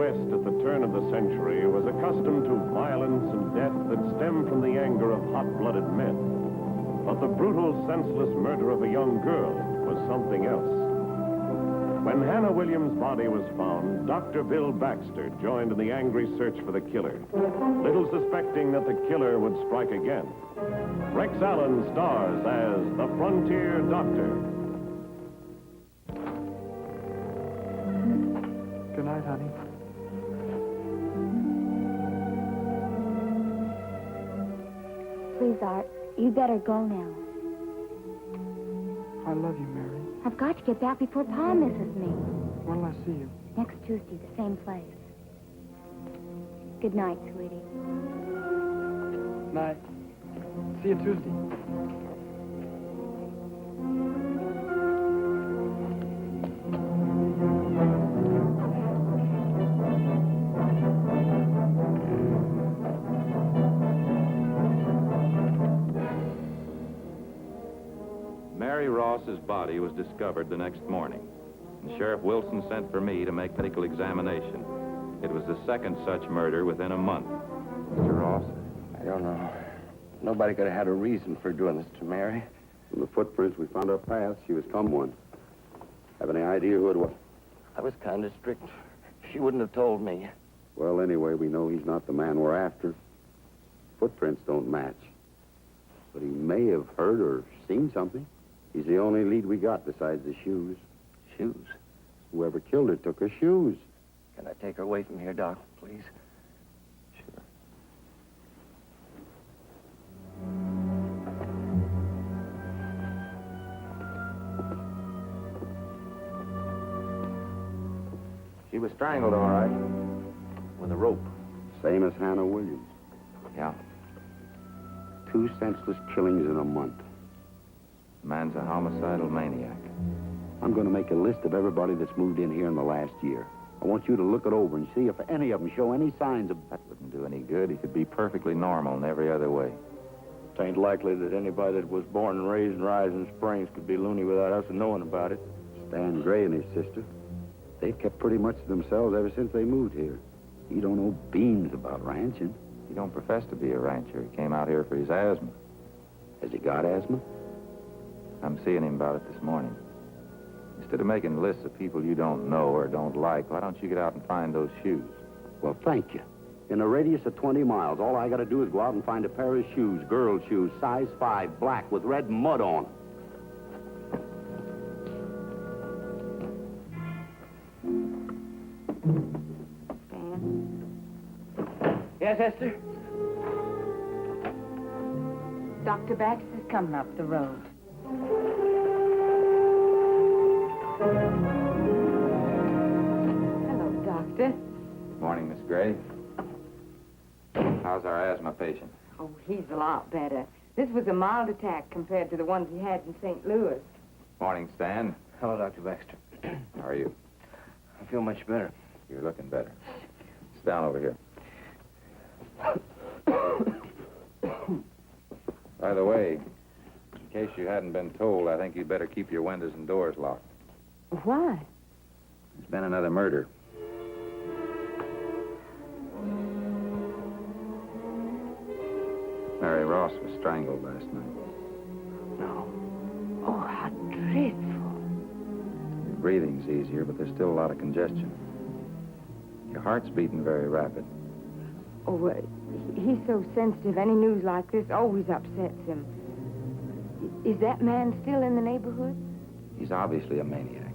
West at the turn of the century was accustomed to violence and death that stemmed from the anger of hot-blooded men. But the brutal, senseless murder of a young girl was something else. When Hannah Williams' body was found, Dr. Bill Baxter joined in the angry search for the killer, little suspecting that the killer would strike again. Rex Allen stars as the Frontier Doctor. Good night, honey. Please, Art, you better go now. I love you, Mary. I've got to get back before Pa misses me. When'll I see you? Next Tuesday, the same place. Good night, sweetie. Night. See you Tuesday. Mary Ross's body was discovered the next morning, and Sheriff Wilson sent for me to make medical examination. It was the second such murder within a month. Mr. Ross? I don't know. Nobody could have had a reason for doing this to Mary. From the footprints we found her past, she was someone. Have any idea who it was? I was kind of strict. She wouldn't have told me. Well, anyway, we know he's not the man we're after. Footprints don't match. But he may have heard or seen something. He's the only lead we got besides the shoes. Shoes? Whoever killed her took her shoes. Can I take her away from here, Doc, please? Sure. She was strangled, all right, with a rope. Same as Hannah Williams. Yeah. 2 senseless killings in a month. Man's a homicidal maniac. I'm going to make a list of everybody that's moved in here in the last year. I want you to look it over and see if any of them show any signs of... That wouldn't do any good. He could be perfectly normal in every other way. It ain't likely that anybody that was born and raised in Rising Springs could be loony without us knowing about it. Stan Gray and his sister. They've kept pretty much to themselves ever since they moved here. He don't know beans about ranching. He don't profess to be a rancher. He came out here for his asthma. Has he got asthma? I'm seeing him about it this morning. Instead of making lists of people you don't know or don't like, why don't you get out and find those shoes? Well, thank you. In a radius of 20 miles, all I got to do is go out and find a pair of shoes, girl shoes, size 5, black, with red mud on them. Yes, Esther? Dr. Baxter's coming up the road. Hello, Doctor. Morning, Miss Gray. How's our asthma patient? Oh, he's a lot better. This was a mild attack compared to the ones he had in St. Louis. Morning, Stan. Hello, Dr. Baxter. How are you? I feel much better. You're looking better. Sit down over here. By the way, in case you hadn't been told, I think you'd better keep your windows and doors locked. Why? There's been another murder. Mary Ross was strangled last night. No. Oh, how dreadful. Your breathing's easier, but there's still a lot of congestion. Your heart's beating very rapid. Oh, he's so sensitive. Any news like this always upsets him. Is that man still in the neighborhood? He's obviously a maniac.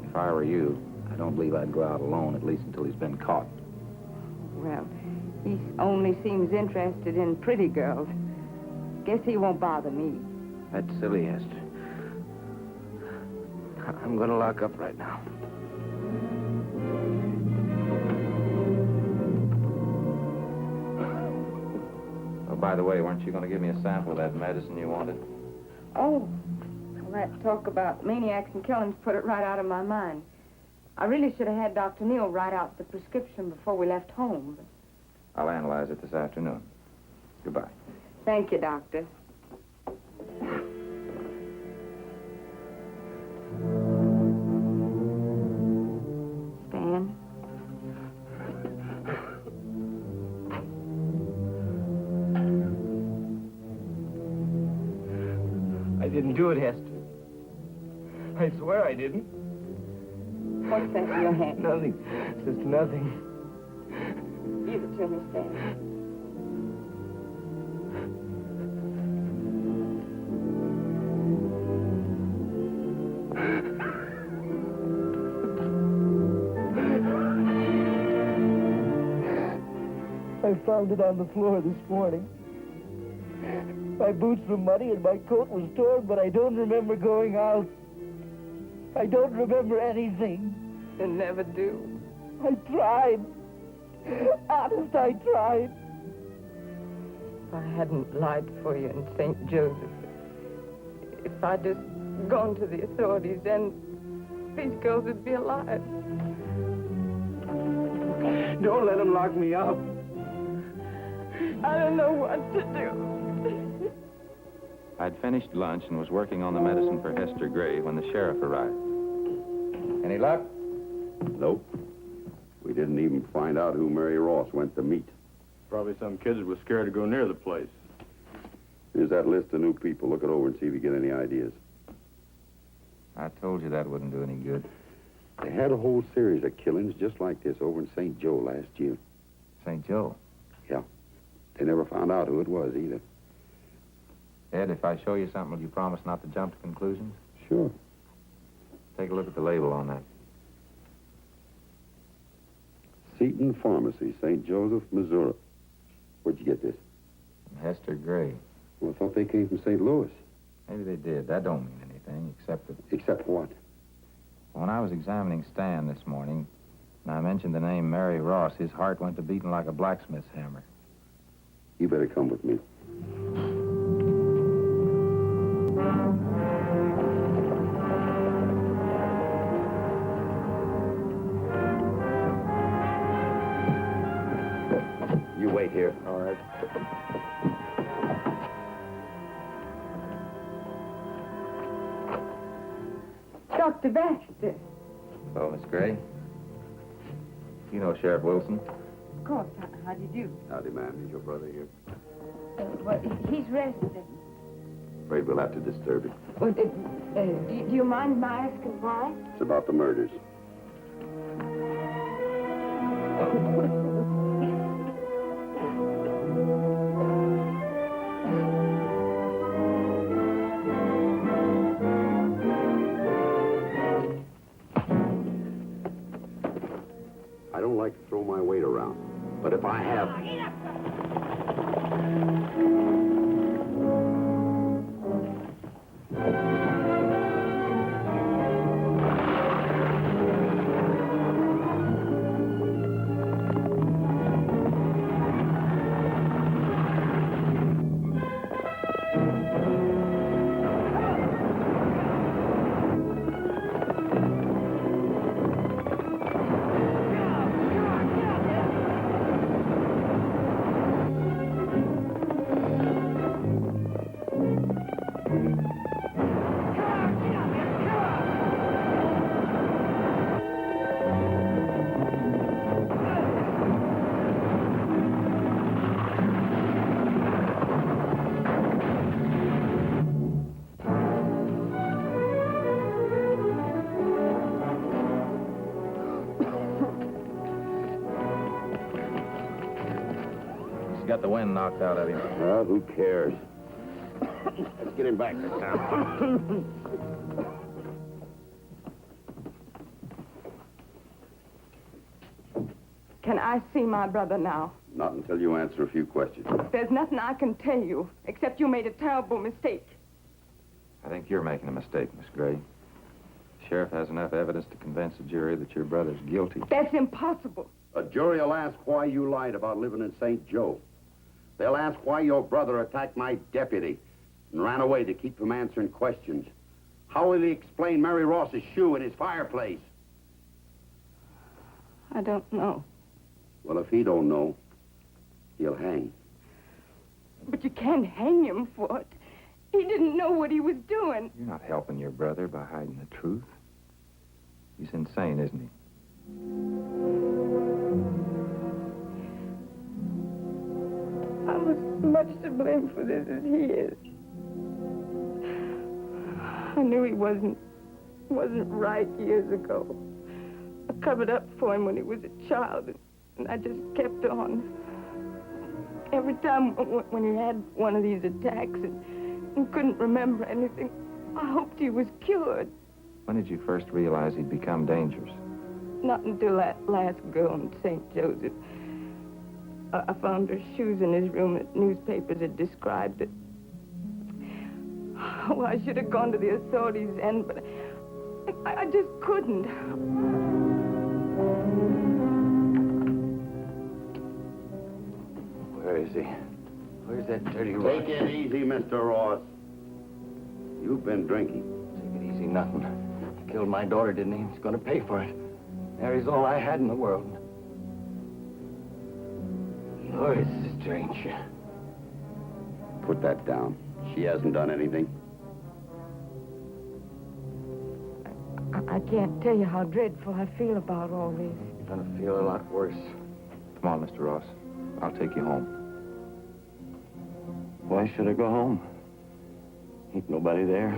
If I were you, I don't believe I'd go out alone, at least until he's been caught. Well, he only seems interested in pretty girls. Guess he won't bother me. That's silly, Esther. I'm going to lock up right now. Oh, by the way, weren't you going to give me a sample of that medicine you wanted? Oh, well, that talk about maniacs and killings put it right out of my mind. I really should have had Dr. Neal write out the prescription before we left home. I'll analyze it this afternoon. Goodbye. Thank you, Doctor. Stan? I didn't do it, Hester. I swear I didn't. What's that in your hand? Nothing. Just nothing. Give it to me, Stan. I found it on the floor this morning. My boots were muddy and my coat was torn, but I don't remember going out. I don't remember anything. You never do. I tried. Honest, I tried. If I hadn't lied for you in St. Joseph, if I'd just gone to the authorities, then these girls would be alive. Don't let him lock me up. I don't know what to do. I'd finished lunch and was working on the medicine for Hester Gray when the sheriff arrived. Any luck? Nope. We didn't even find out who Mary Ross went to meet. Probably some kids that were scared to go near the place. Here's that list of new people. Look it over and see if you get any ideas. I told you that wouldn't do any good. They had a whole series of killings just like this over in St. Joe last year. St. Joe. Yeah. They never found out who it was either. Ed, if I show you something, will you promise not to jump to conclusions? Sure. Take a look at the label on that. Seton Pharmacy, St. Joseph, Missouri. Where'd you get this? Hester Gray. Well, I thought they came from St. Louis. Maybe they did. That don't mean anything, except that Except what? when I was examining Stan this morning, and I mentioned the name Mary Ross, his heart went to beating like a blacksmith's hammer. You better come with me. You wait here. All right. Dr. Baxter. Hello, Miss Gray. You know Sheriff Wilson? Of course. How do you do? Howdy, ma'am. Is your brother here? Well, he's resting. Afraid we'll have to disturb him. Well, do you mind my asking why? It's about the murders. I don't like to throw my weight around, but if I have... He's got the wind knocked out of him. Well, who cares? Let's get him back to town. Can I see my brother now? Not until you answer a few questions. There's nothing I can tell you, except you made a terrible mistake. I think you're making a mistake, Miss Gray. The sheriff has enough evidence to convince a jury that your brother's guilty. That's impossible. A jury will ask why you lied about living in St. Joe. They'll ask why your brother attacked my deputy and ran away to keep from answering questions. How will he explain Mary Ross's shoe in his fireplace? I don't know. Well, if he don't know, he'll hang. But you can't hang him for it. He didn't know what he was doing. You're not helping your brother by hiding the truth. He's insane, isn't he? I'm as much to blame for this as he is. I knew he wasn't right years ago. I covered up for him when he was a child, and I just kept on. Every time when he had one of these attacks and couldn't remember anything, I hoped he was cured. When did you first realize he'd become dangerous? Not until that last girl in St. Joseph. I found her shoes in his room that newspapers had described it. Oh, I should have gone to the authorities then, but I just couldn't. Where is he? Where's that dirty Take it easy, Mr. Ross. You've been drinking. Take it easy, nothing. He killed my daughter, didn't he? He's going to pay for it. Mary's all I had in the world. You're his sister, ain't you? Put that down. She hasn't done anything. I can't tell you how dreadful I feel about all this. You're going to feel a lot worse. Come on, Mr. Ross. I'll take you home. Why should I go home? Ain't nobody there.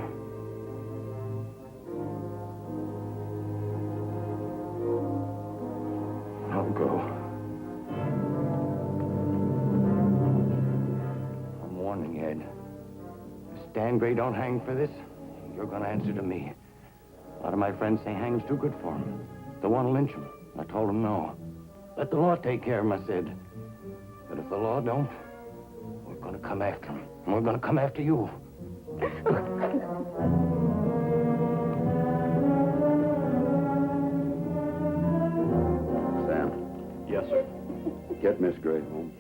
I'll go. I'm warning you, Ed. If Stan Gray don't hang for this, you're going to answer to me. A lot of my friends say hanging's too good for him. They want to lynch him. I told them no. Let the law take care of him, I said. But if the law don't, we're going to come after him. And we're going to come after you. Sam. Yes, sir. Get Miss Gray home.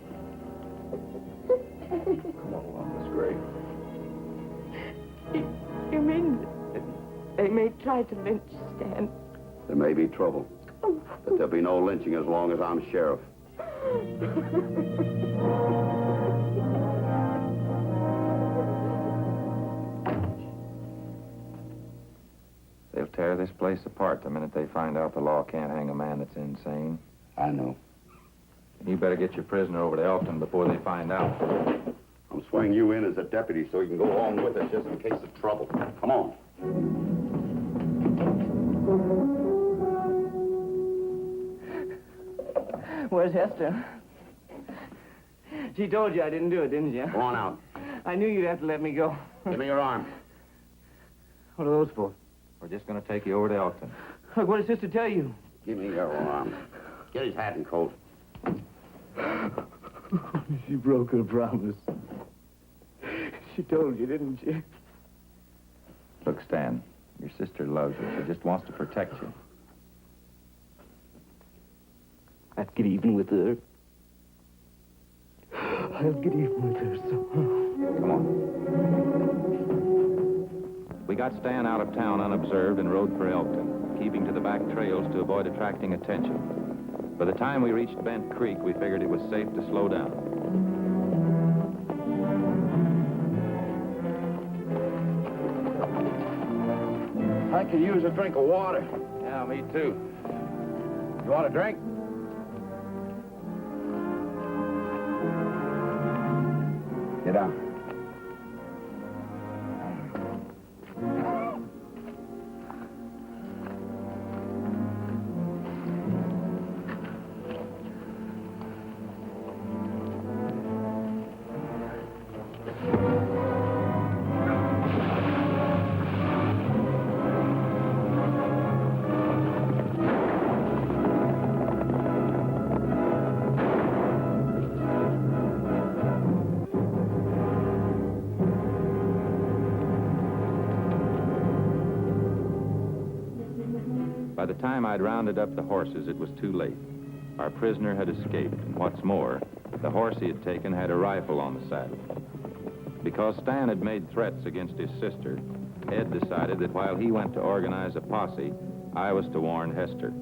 Come on along, Miss Gray. You mean they may try to lynch Stan? There may be trouble, but there'll be no lynching as long as I'm sheriff. They'll tear this place apart the minute they find out the law can't hang a man that's insane. I know. You better get your prisoner over to Elkton before they find out. I'm swinging you in as a deputy so you can go along with us just in case of trouble. Come on. Where's Hester? She told you I didn't do it, didn't she? Go on out. I knew you'd have to let me go. Give me your arm. What are those for? We're just going to take you over to Elkton. Look, what did Sister tell you? Give me your arm. Get his hat and coat. She broke her promise. She told you, didn't she? Look, Stan, your sister loves you. She just wants to protect you. I'll get even with her. I'll get even with her somehow. Come on. We got Stan out of town unobserved and rode for Elkton, keeping to the back trails to avoid attracting attention. By the time we reached Bent Creek, we figured it was safe to slow down. I could use a drink of water. Yeah, me too. You want a drink? Get down. By the time I'd rounded up the horses, it was too late. Our prisoner had escaped, and what's more, the horse he had taken had a rifle on the saddle. Because Stan had made threats against his sister, Ed decided that while he went to organize a posse, I was to warn Hester.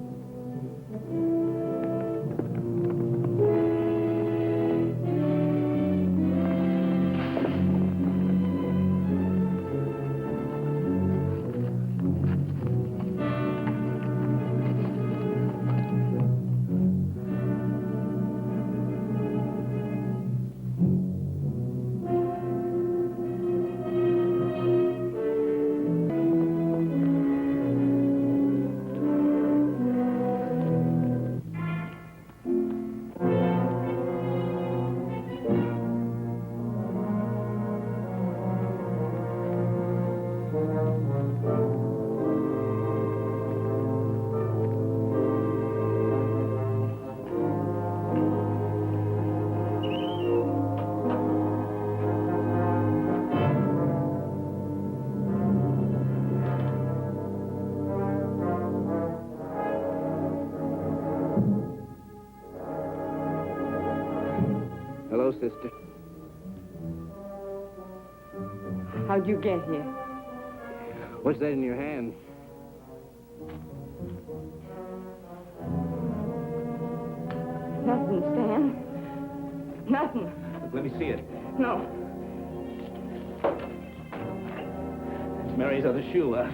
sister. How'd you get here? What's that in your hand? Nothing, Stan. Nothing. Let me see it. No. It's Mary's other shoe, huh?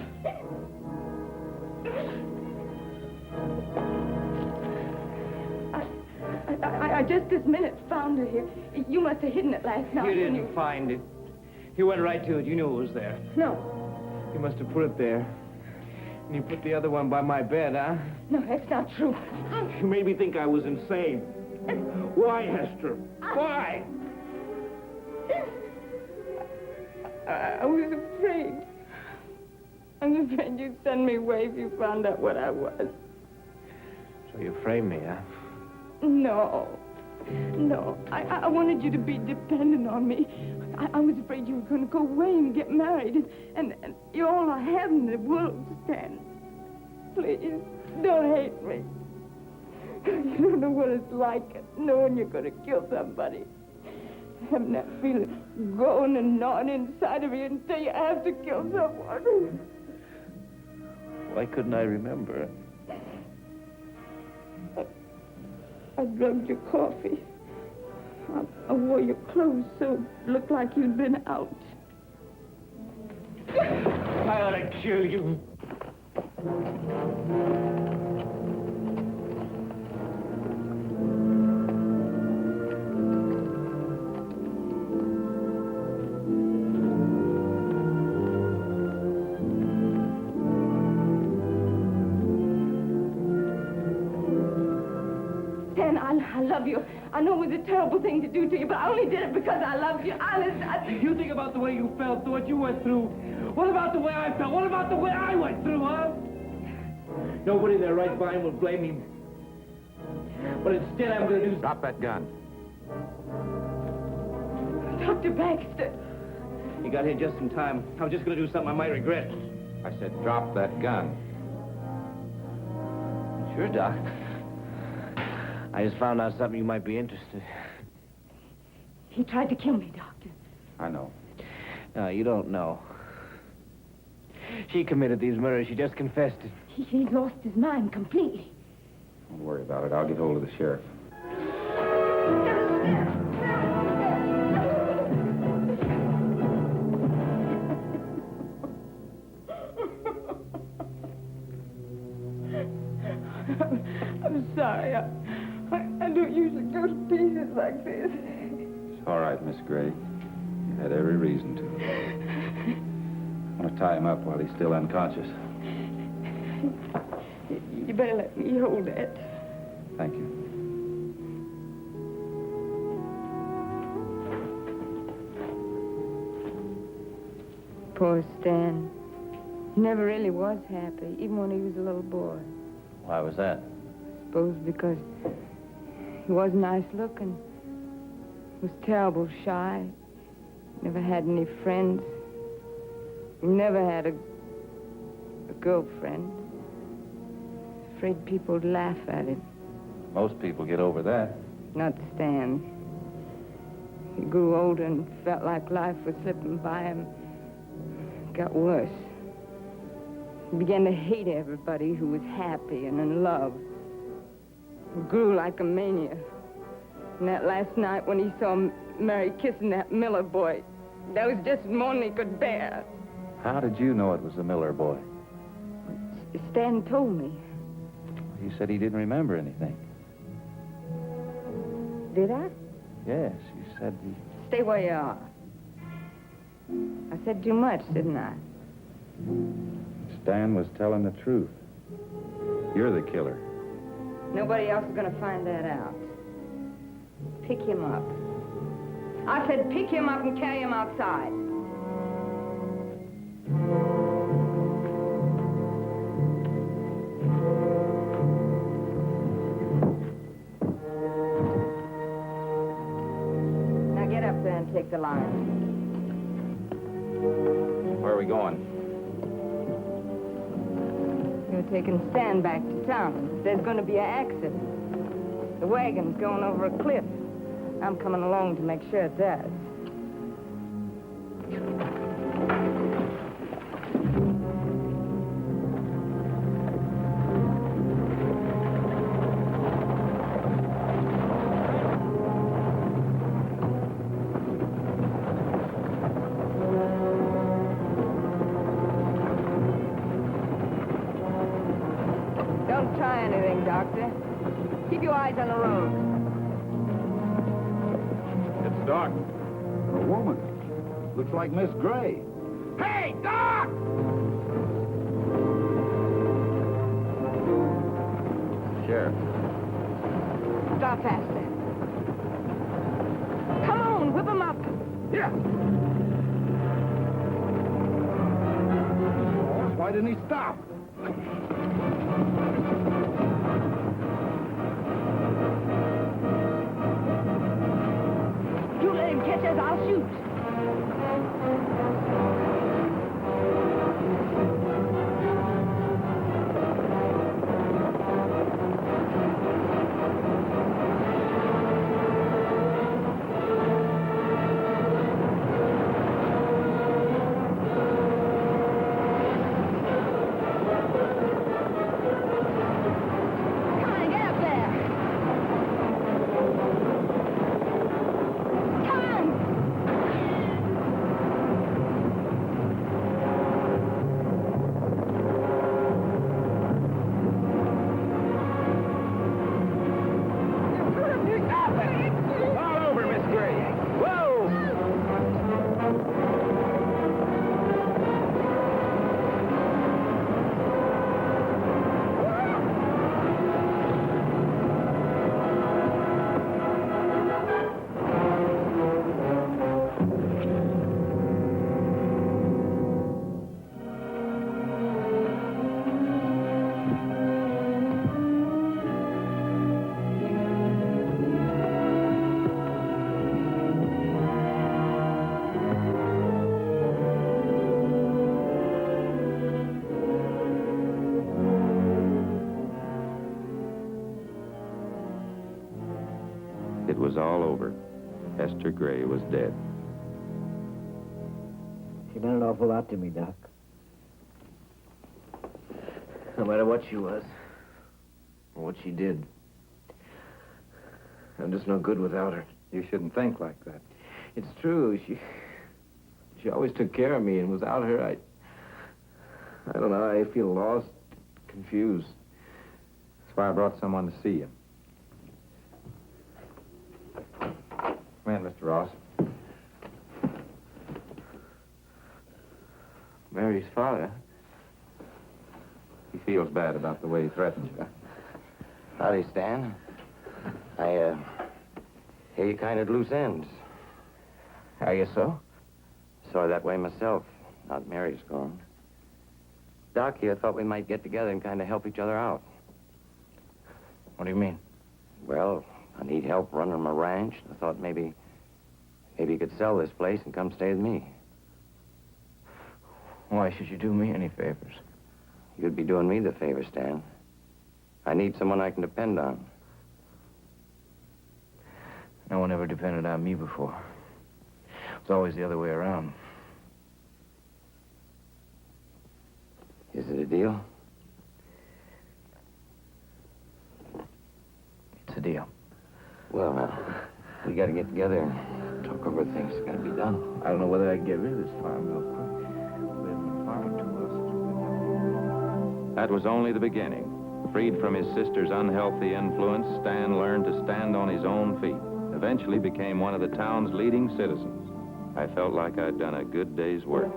I just this minute found it here. You must have hidden it last night. You didn't find it. You went right to it. You knew it was there. No. You must have put it there. And you put the other one by my bed, huh? No, that's not true. You made me think I was insane. Why, Hester? Why? I was afraid. I was afraid you'd send me away if you found out what I was. So you framed me, huh? No. No. I wanted you to be dependent on me. I was afraid you were going to go away and get married. And you're all I have in the world, Stan. Please, don't hate me. You don't know what it's like knowing you're going to kill somebody. Having that feeling growing and gnawing inside of you until you have to kill someone. Why couldn't I remember? I drugged your coffee. I wore your clothes so it looked like you'd been out. I ought to kill you. Stan, I love you. I know it was a terrible thing to do to you, but I only did it because I loved you. Honest, You think about the way you felt, what you went through. What about the way I felt? What about the way I went through, huh? Nobody in their right mind will blame me. But instead, I'm going to do... Drop that gun. Dr. Baxter. You got here just in time. I was just going to do something I might regret. I said drop that gun. Sure, Doc. I just found out something you might be interested. He tried to kill me, Doctor. I know. No, you don't know. She committed these murders. She just confessed it. He lost his mind completely. Don't worry about it. I'll get hold of the sheriff. I'm sorry. I don't usually go to pieces like this. It's all right, Miss Gray. You had every reason to. I'm going to tie him up while he's still unconscious. You better let me hold that. Thank you. Poor Stan. He never really was happy, even when he was a little boy. Why was that? I suppose because he was nice looking. Was terrible shy. Never had any friends. Never had a girlfriend. Afraid people would laugh at him. Most people get over that. Not Stan. He grew older and felt like life was slipping by him. It got worse. He began to hate everybody who was happy and in love. He grew like a mania. And that last night when he saw Mary kissing that Miller boy, that was just more than he could bear. How did you know it was the Miller boy? Stan told me. He said he didn't remember anything. Did I? Yes, you said he... Stay where you are. I said too much, didn't I? Stan was telling the truth. You're the killer. Nobody else is going to find that out. Pick him up. I said pick him up and carry him outside. Now get up there and take the line. Where are we going? You're taking Stan back to town. There's going to be an accident. The wagon's going over a cliff. I'm coming along to make sure it does. Don't try anything, Doctor. Keep your eyes on the road. It's Doc. A woman. Looks like Miss Gray. Hey, Doc! Sheriff. Stop faster. Come on, whip 'em up. Yeah. Why didn't he stop? You let him catch us, I'll shoot. Come on, get up there. Come on. All over, Miss Gray. Whoa! It was all over. Esther Gray was dead. She meant an awful lot to me, Doc. No matter what she was, or what she did, I'm just no good without her. You shouldn't think like that. It's true. She always took care of me, and without her, I don't know, I feel lost, confused. That's why I brought someone to see you. Come in, Mr. Ross. Mary's father. He feels bad about the way he threatened you. Howdy, Stan. I hear you kind of at loose ends. I guess so. Saw that way myself. Not Mary's gone. Doc here thought we might get together and kind of help each other out. What do you mean? Well, I need help running my ranch. I thought maybe you could sell this place and come stay with me. Why should you do me any favors? You'd be doing me the favor, Stan. I need someone I can depend on. No one ever depended on me before. It's always the other way around. Is it a deal? It's a deal. Well, now, we got to get together and talk over things that got to be done. I don't know whether I can get rid of this farm real quick. We haven't been farming too well since we've been That was only the beginning. Freed from his sister's unhealthy influence, Stan learned to stand on his own feet. Eventually became one of the town's leading citizens. I felt like I'd done a good day's work.